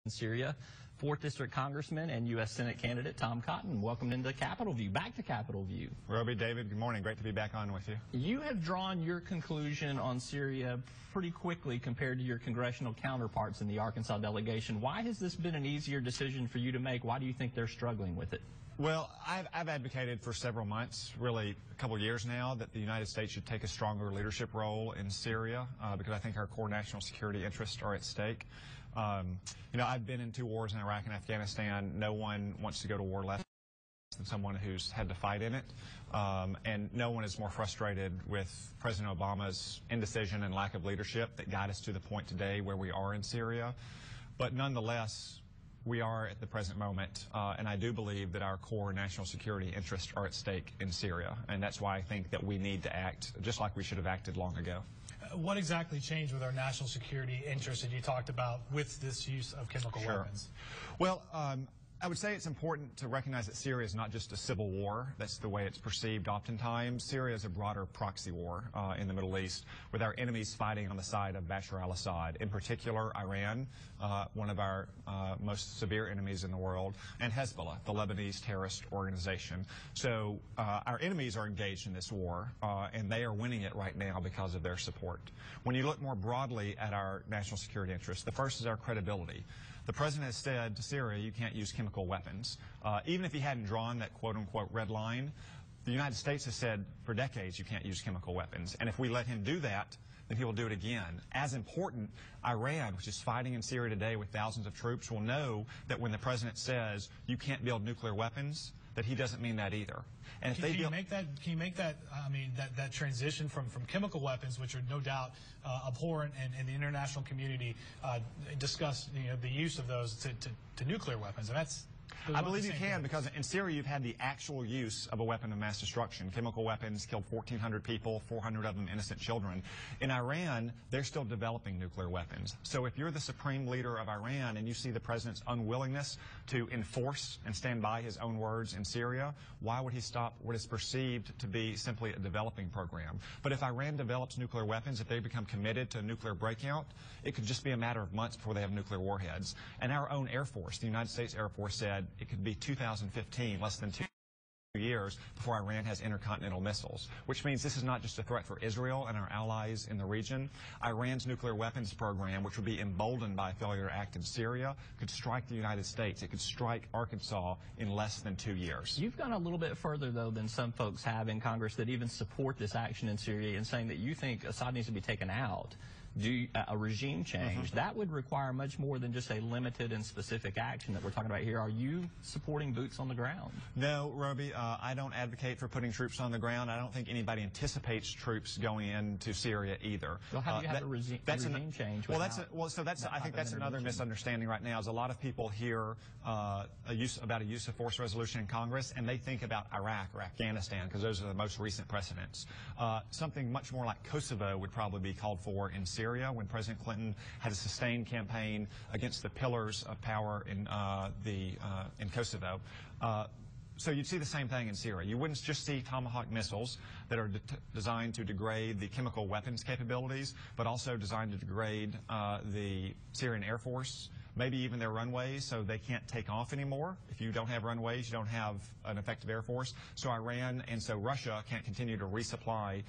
in Syria. 4th District Congressman and U.S. Senate candidate Tom Cotton, welcome into Capitol View, back to Capitol View. Roby, David, good morning. Great to be back on with you. You have drawn your conclusion on Syria pretty quickly compared to your congressional counterparts in the Arkansas delegation. Why has this been an easier decision for you to make? Why do you think they're struggling with it? Well, I've advocated for several months, really a couple of years now, that the United States should take a stronger leadership role in Syria because I think our core national security interests are at stake. You know, I've been in 2 wars in Iraq and Afghanistan. No one wants to go to war less than someone who's had to fight in it. And no one is more frustrated with President Obama's indecision and lack of leadership that got us to the point today where we are in Syria. But nonetheless, we are at the present moment, and I do believe that our core national security interests are at stake in Syria, and that's why I think that we need to act just like we should have acted long ago. What exactly changed with our national security interests that you talked about with this use of chemical weapons? Well, I would say it's important to recognize that Syria is not just a civil war. That's the way it's perceived oftentimes. Syria is a broader proxy war in the Middle East, with our enemies fighting on the side of Bashar al-Assad, in particular Iran, one of our most severe enemies in the world, and Hezbollah, the Lebanese terrorist organization. So our enemies are engaged in this war, and they are winning it right now because of their support. When you look more broadly at our national security interests, the first is our credibility. The president has said to Syria, you can't use chemical weapons. Even if he hadn't drawn that quote-unquote red line, the United States has said for decades you can't use chemical weapons. And if we let him do that, then he will do it again. As important, Iran, which is fighting in Syria today with thousands of troops, will know that when the president says you can't build nuclear weapons, that he doesn't mean that either. And if can you make that I mean, that transition from chemical weapons, which are no doubt abhorrent, and the international community discuss the use of those to nuclear weapons? And I believe you can, because in Syria you've had the actual use of a weapon of mass destruction. Chemical weapons killed 1,400 people, 400 of them innocent children. In Iran, they're still developing nuclear weapons. So if you're the supreme leader of Iran and you see the president's unwillingness to enforce and stand by his own words in Syria, why would he stop what is perceived to be simply a developing program? But if Iran develops nuclear weapons, if they become committed to a nuclear breakout, it could just be a matter of months before they have nuclear warheads. And our own Air Force, the United States Air Force, said it could be 2015, less than 2 years before Iran has intercontinental missiles, which means this is not just a threat for Israel and our allies in the region. Iran's nuclear weapons program, which would be emboldened by a failure to act in Syria, could strike the United States. It could strike Arkansas in less than 2 years. You've gone a little bit further, though, than some folks have in Congress that even support this action in Syria, and saying that you think Assad needs to be taken out. Do a regime change, that would require much more than just a limited and specific action that we're talking about here. Are you supporting boots on the ground? No, Roby, I don't advocate for putting troops on the ground. I don't think anybody anticipates troops going into Syria either. Well, how do you have a regime change? Well, I think that's another misunderstanding right now. Is a lot of people hear about a use of force resolution in Congress, and they think about Iraq or Afghanistan because those are the most recent precedents. Something much more like Kosovo would probably be called for in Syria, when President Clinton had a sustained campaign against the pillars of power in Kosovo. So you'd see the same thing in Syria. You wouldn't just see Tomahawk missiles that are designed to degrade the chemical weapons capabilities, but also designed to degrade the Syrian Air Force, maybe even their runways, so they can't take off anymore. If you don't have runways, you don't have an effective Air Force. So Iran and so Russia can't continue to resupply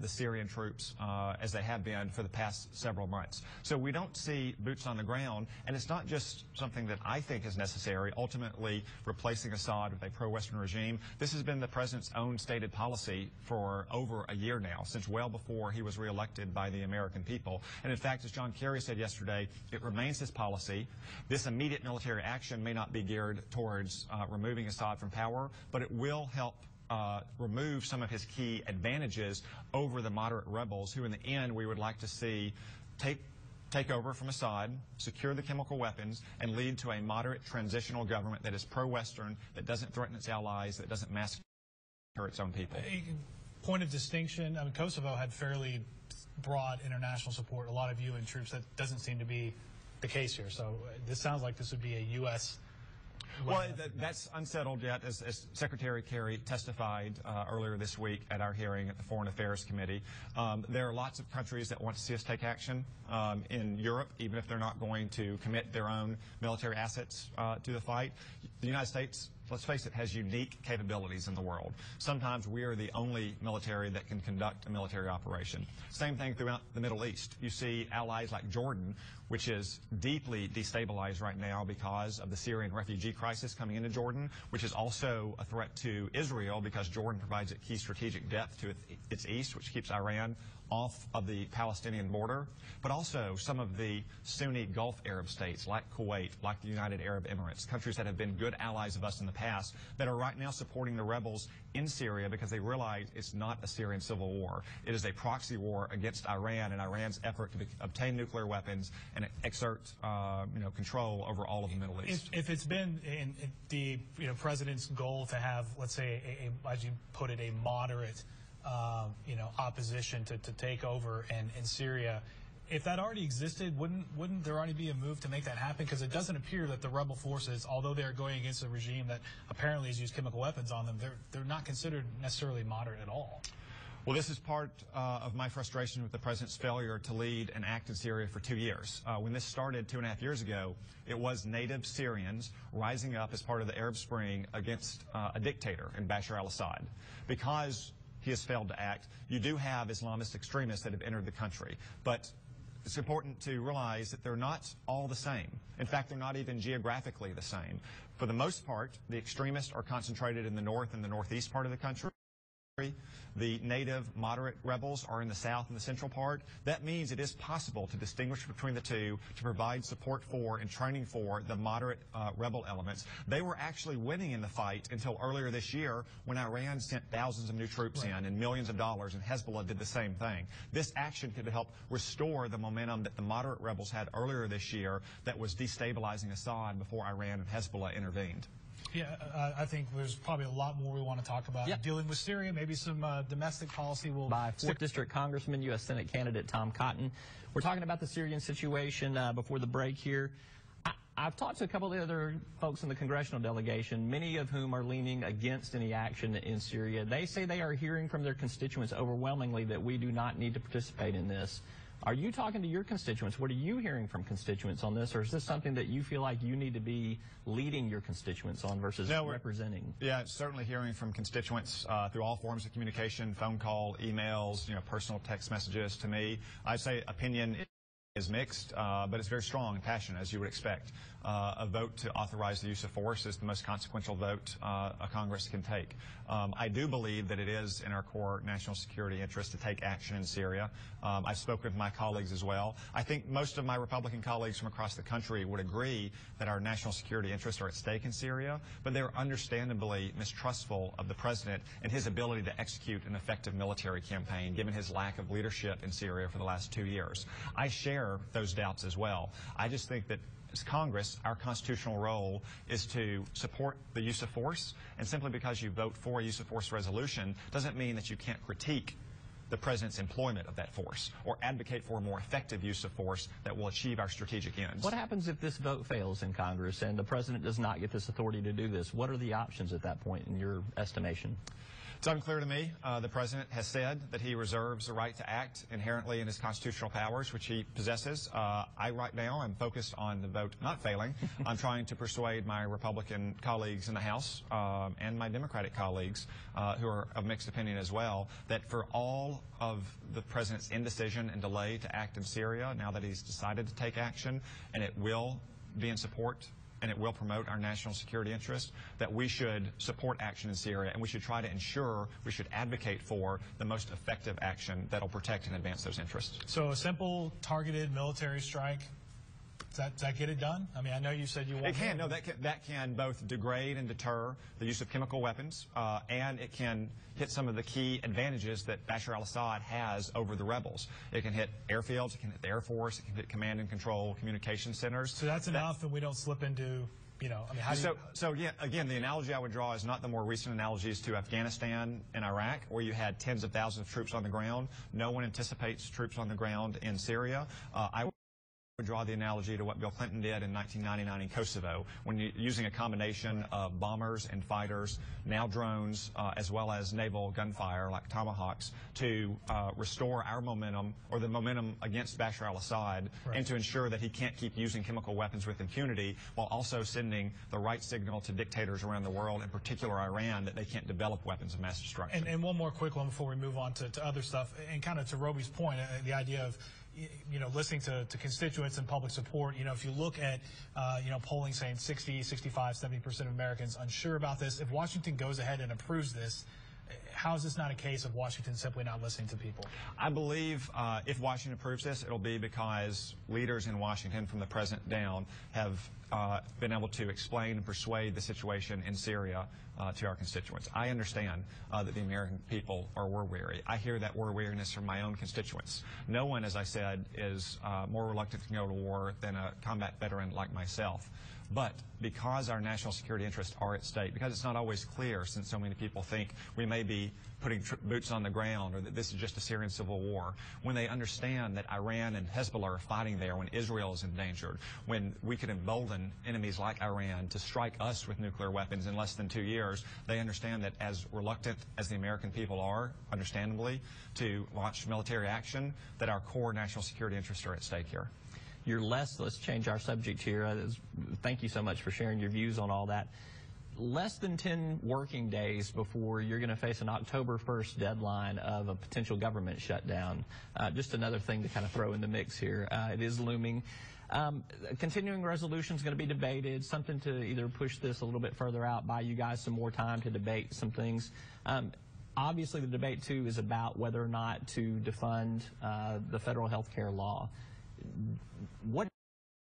the Syrian troops as they have been for the past several months. So we don't see boots on the ground, and it's not just something that I think is necessary, ultimately replacing Assad with a pro-Western regime. This has been the president's own stated policy for over a year now, since well before he was reelected by the American people. And in fact, as John Kerry said yesterday, it remains his policy. This immediate military action may not be geared towards removing Assad from power, but it will help remove some of his key advantages over the moderate rebels who, in the end, we would like to see take over from Assad, secure the chemical weapons, and lead to a moderate transitional government that is pro-Western, that doesn't threaten its allies, that doesn't massacre its own people. Point of distinction, I mean, Kosovo had fairly broad international support, a lot of UN troops. That doesn't seem to be the case here. So this sounds like this would be a U.S. Well, that's unsettled yet. As Secretary Kerry testified earlier this week at our hearing at the Foreign Affairs Committee, there are lots of countries that want to see us take action in Europe, even if they're not going to commit their own military assets to the fight. The United States, let's face it, has unique capabilities in the world. Sometimes we are the only military that can conduct a military operation. Same thing throughout the Middle East. You see allies like Jordan, which is deeply destabilized right now because of the Syrian refugee crisis coming into Jordan, which is also a threat to Israel because Jordan provides a key strategic depth to its east, which keeps Iran off of the Palestinian border, but also some of the Sunni Gulf Arab states like Kuwait, like the United Arab Emirates, countries that have been good allies of us in the past that are right now supporting the rebels in Syria because they realize it's not a Syrian civil war. It is a proxy war against Iran and Iran's effort to obtain nuclear weapons and exert control over all of the Middle East. If it's been in the president's goal to have, let's say, as you put it, a moderate opposition to take over in Syria, if that already existed, wouldn't there already be a move to make that happen? Because it doesn't appear that the rebel forces, although they're going against a regime that apparently has used chemical weapons on them, they're not considered necessarily moderate at all. Well, this is part of my frustration with the president's failure to lead and act in Syria for 2 years. When this started 2.5 years ago, it was native Syrians rising up as part of the Arab Spring against a dictator in Bashar al-Assad. Because he has failed to act, you do have Islamist extremists that have entered the country. But it's important to realize that they're not all the same. In fact, they're not even geographically the same. For the most part, the extremists are concentrated in the north and the northeast part of the country. The native moderate rebels are in the south and the central part. That means it is possible to distinguish between the two, to provide support for and training for the moderate rebel elements. They were actually winning in the fight until earlier this year when Iran sent thousands of new troops in and millions of dollars, and Hezbollah did the same thing. This action could help restore the momentum that the moderate rebels had earlier this year that was destabilizing Assad before Iran and Hezbollah intervened. Yeah, I think there's probably a lot more we want to talk about. Yep. Dealing with Syria, maybe some domestic policy will... By 4th District Congressman, U.S. Senate candidate Tom Cotton. We're talking about the Syrian situation before the break here. I've talked to a couple of the other folks in the congressional delegation, many of whom are leaning against any action in Syria. They say they are hearing from their constituents overwhelmingly that we do not need to participate in this. Are you talking to your constituents? What are you hearing from constituents on this? Or is this something that you feel like you need to be leading your constituents on versus representing? Yeah, certainly hearing from constituents through all forms of communication, phone call, emails, personal text messages to me. I'd say opinion is mixed, but it's very strong and passionate, as you would expect. A vote to authorize the use of force is the most consequential vote a Congress can take. I do believe that it is in our core national security interest to take action in Syria. I've spoken with my colleagues as well. I think most of my Republican colleagues from across the country would agree that our national security interests are at stake in Syria, but they're understandably mistrustful of the president and his ability to execute an effective military campaign, given his lack of leadership in Syria for the last 2 years. I share those doubts as well. I just think that as Congress, our constitutional role is to support the use of force, and simply because you vote for a use of force resolution doesn't mean that you can't critique the president's employment of that force or advocate for a more effective use of force that will achieve our strategic ends. What happens if this vote fails in Congress and the president does not get this authority to do this? What are the options at that point in your estimation? It's unclear to me. The president has said that he reserves the right to act inherently in his constitutional powers, which he possesses. I right now am focused on the vote not failing. I'm trying to persuade my Republican colleagues in the House and my Democratic colleagues who are of mixed opinion as well, that for all of the president's indecision and delay to act in Syria, now that he's decided to take action, and it will be in support and it will promote our national security interests, that we should support action in Syria, and we should try to ensure, we should advocate for the most effective action that will protect and advance those interests. So a simple, targeted military strike, does that get it done? I mean, I know you said you want... It can. No, that can both degrade and deter the use of chemical weapons, and it can hit some of the key advantages that Bashar al-Assad has over the rebels. It can hit airfields, it can hit the Air Force, it can hit command and control communication centers. So that's enough, and we don't slip into... I mean, how do you... So yeah, again, the analogy I would draw is not the more recent analogies to Afghanistan and Iraq, where you had tens of thousands of troops on the ground. No one anticipates troops on the ground in Syria. I would would draw the analogy to what Bill Clinton did in 1999 in Kosovo, when using a combination of bombers and fighters, now drones, as well as naval gunfire like Tomahawks, to restore our momentum, or the momentum against Bashar al-Assad, and to ensure that he can't keep using chemical weapons with impunity, while also sending the right signal to dictators around the world, in particular Iran, that they can't develop weapons of mass destruction. And one more quick one before we move on to other stuff, and kind of to Roby's point, the idea of listening to constituents and public support. If you look at, polling saying 60, 65, 70% of Americans unsure about this, if Washington goes ahead and approves this, how is this not a case of Washington simply not listening to people? I believe if Washington approves this, it'll be because leaders in Washington, from the president down, have been able to explain and persuade the situation in Syria to our constituents. I understand that the American people are war-weary. I hear that war-weariness from my own constituents. No one, as I said, is more reluctant to go to war than a combat veteran like myself. But because our national security interests are at stake, because it's not always clear, since so many people think we may be putting boots on the ground, or that this is just a Syrian civil war, when they understand that Iran and Hezbollah are fighting there, when Israel is endangered, when we could embolden enemies like Iran to strike us with nuclear weapons in less than 2 years, they understand that as reluctant as the American people are, understandably, to launch military action, that our core national security interests are at stake here. Let's change our subject here. Thank you so much for sharing your views on all that. Less than 10 working days before you're going to face an October 1st deadline of a potential government shutdown. Just another thing to kind of throw in the mix here. It is looming. A continuing resolution is going to be debated, something to either push this a little bit further out, buy you guys some more time to debate some things. Obviously, the debate, too, is about whether or not to defund the federal health care law. What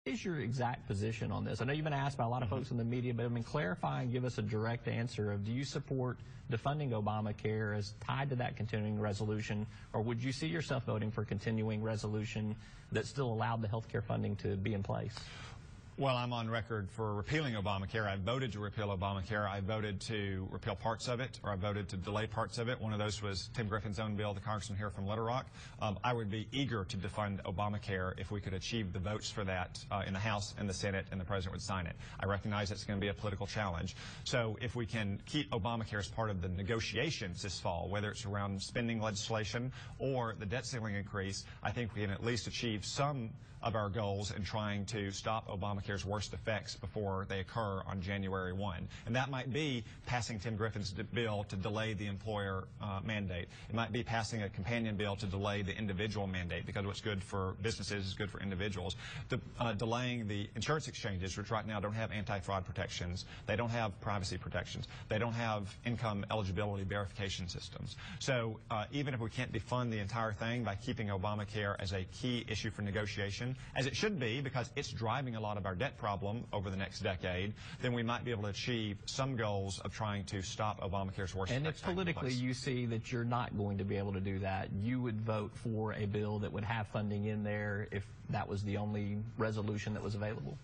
is your exact position on this? I know you've been asked by a lot of folks in the media, but clarify and give us a direct answer of, do you support defunding Obamacare as tied to that continuing resolution, or would you see yourself voting for continuing resolution that still allowed the health care funding to be in place? Well, I'm on record for repealing Obamacare. I voted to repeal Obamacare. I voted to repeal parts of it, or I voted to delay parts of it. One of those was Tim Griffin's own bill, the congressman here from Little Rock. I would be eager to defund Obamacare if we could achieve the votes for that in the House and the Senate, and the president would sign it. I recognize it's going to be a political challenge. So if we can keep Obamacare as part of the negotiations this fall, whether it's around spending legislation or the debt ceiling increase, I think we can at least achieve some of our goals in trying to stop Obamacare's worst effects before they occur on January 1. And that might be passing Tim Griffin's bill to delay the employer mandate. It might be passing a companion bill to delay the individual mandate, because what's good for businesses is good for individuals. Delaying the insurance exchanges, which right now don't have anti-fraud protections. They don't have privacy protections. They don't have income eligibility verification systems. So even if we can't defund the entire thing by keeping Obamacare as a key issue for negotiation, as it should be, because it's driving a lot of our debt problem over the next decade, then we might be able to achieve some goals of trying to stop Obamacare's worst effects. And if politically you see that you're not going to be able to do that, you would vote for a bill that would have funding in there if that was the only resolution that was available?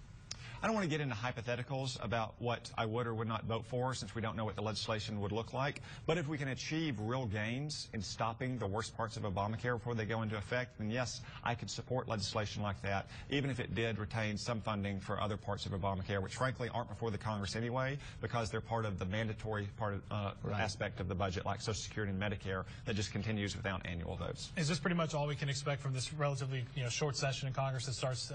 I don't want to get into hypotheticals about what I would or would not vote for, since we don't know what the legislation would look like. But if we can achieve real gains in stopping the worst parts of Obamacare before they go into effect, then yes, I could support legislation like that, even if it did retain some funding for other parts of Obamacare, which frankly aren't before the Congress anyway, because they're part of the mandatory part of, aspect of the budget, like Social Security and Medicare, that just continues without annual votes. Is this pretty much all we can expect from this relatively short session in Congress that starts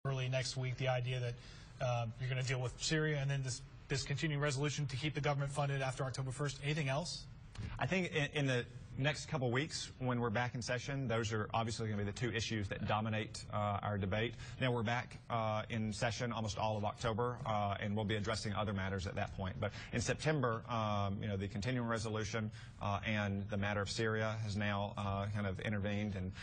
early next week? The idea that you're going to deal with Syria, and then this continuing resolution to keep the government funded after October 1st. Anything else? I think in the next couple weeks, when we're back in session, those are obviously going to be the two issues that dominate our debate. Now we're back in session almost all of October, and we'll be addressing other matters at that point. But in September, the continuing resolution and the matter of Syria has now kind of intervened and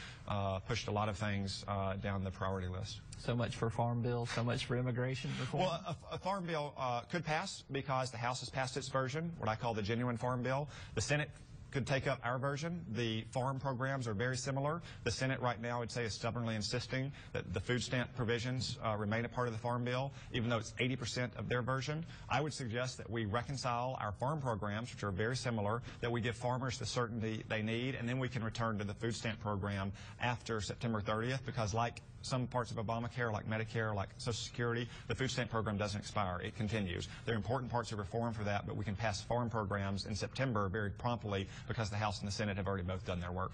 pushed a lot of things down the priority list. So much for Farm Bill, so much for immigration reform? Well, a Farm Bill could pass because the House has passed its version, what I call the genuine Farm Bill. The Senate could take up our version. The farm programs are very similar. The Senate right now, I would say, is stubbornly insisting that the food stamp provisions remain a part of the Farm Bill, even though it's 80% of their version. I would suggest that we reconcile our farm programs, which are very similar, that we give farmers the certainty they need, and then we can return to the food stamp program after September 30th, because like some parts of Obamacare, like Medicare, like Social Security, the food stamp program doesn't expire. It continues. There are important parts of reform for that, but we can pass farm programs in September very promptly because the House and the Senate have already both done their work.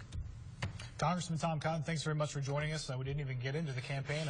Congressman Tom Cotton, thanks very much for joining us. We didn't even get into the campaign.